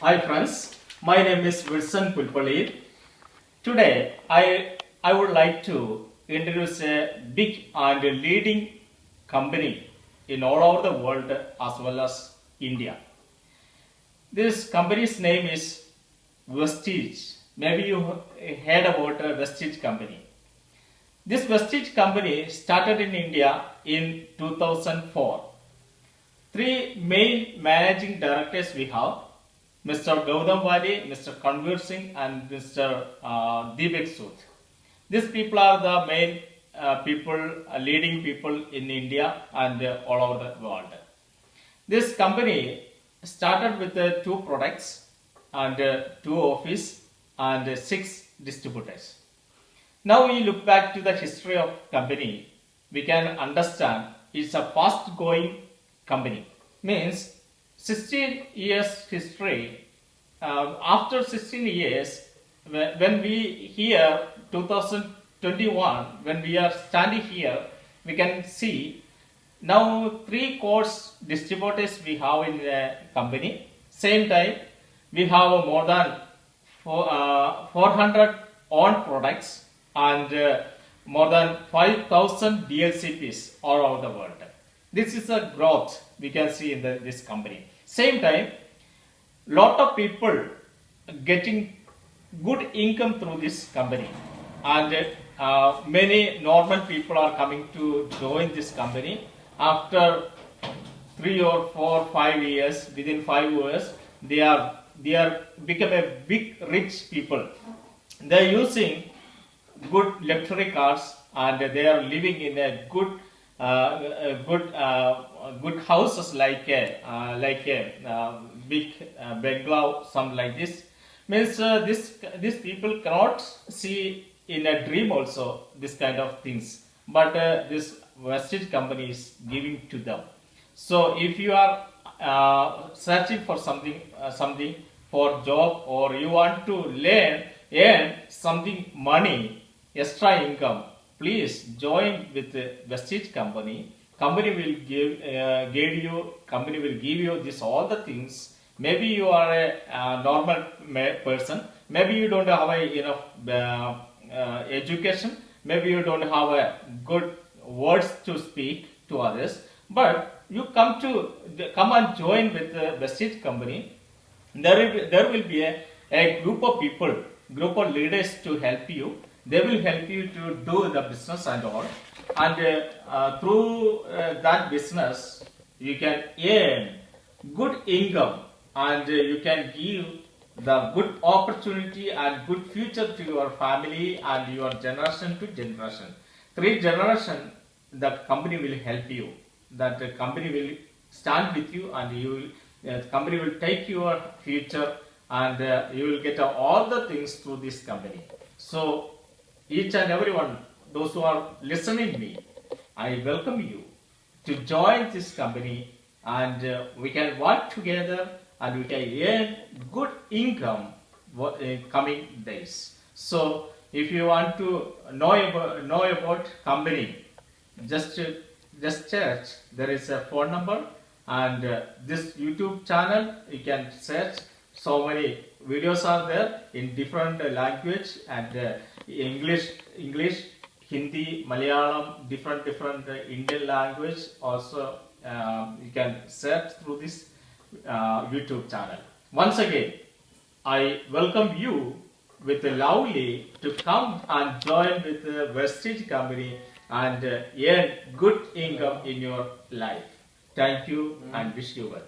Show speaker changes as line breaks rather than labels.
Hi friends, my name is Wilson Pulpalli. Today I would like to introduce a big and leading company in all over the world as well as India. This company's name is Vestige. Maybe you heard about a Vestige company. This Vestige company started in India in 2004. Three main managing directors we have: Mr. Gautam Wali, Mr. Kanvir Singh, and Mr. Deepak Sood. These people are the main leading people in India and all over the world. This company started with two products and two office and six distributors. Now we look back to the history of company, we can understand it's a fast going company. Means 16 years history. After 16 years, when we here 2021, when we are standing here, we can see now three course distributors we have in the company. Same time, we have more than 400 own products and more than 5,000 DLCPs all over the world. This is a growth we can see in this company. Same time, lot of people getting good income through this company, and many normal people are coming to join this company after 3 or 4, 5 years. Within 5 years, they are become a big rich people. They are using good luxury cars and they are living in a good good houses like a big bungalow, something like this. Means these people cannot see in a dream also this kind of things, but this Vestige company is giving to them. So if you are searching for something for job, or you want to earn something money, extra income, please join with the Vestige company. Company will give you this all the things. Maybe you are a normal person. Maybe you don't have enough education. Maybe you don't have a good words to speak to others. But you come and join with the Vestige company. There will be a group of people, group of leaders to help you. They will help you to do the business and all, and through that business you can earn good income, and you can give the good opportunity and good future to your family and your generation to generation. 3 generation, the company will help you. That company will stand with you, and the company will take your future, and you will get all the things through this company. So each and everyone, those who are listening me, I welcome you to join this company, and we can work together and we can earn good income in coming days. So if you want to know about company, just search. There is a phone number, and this YouTube channel you can search. So many videos are there in different language, and English, Hindi, Malayalam, different Indian language. Also, you can search through this YouTube channel. Once again, I welcome you with a lovely to come and join with the Vestige company and earn good income in your life. Thank you and wish you well.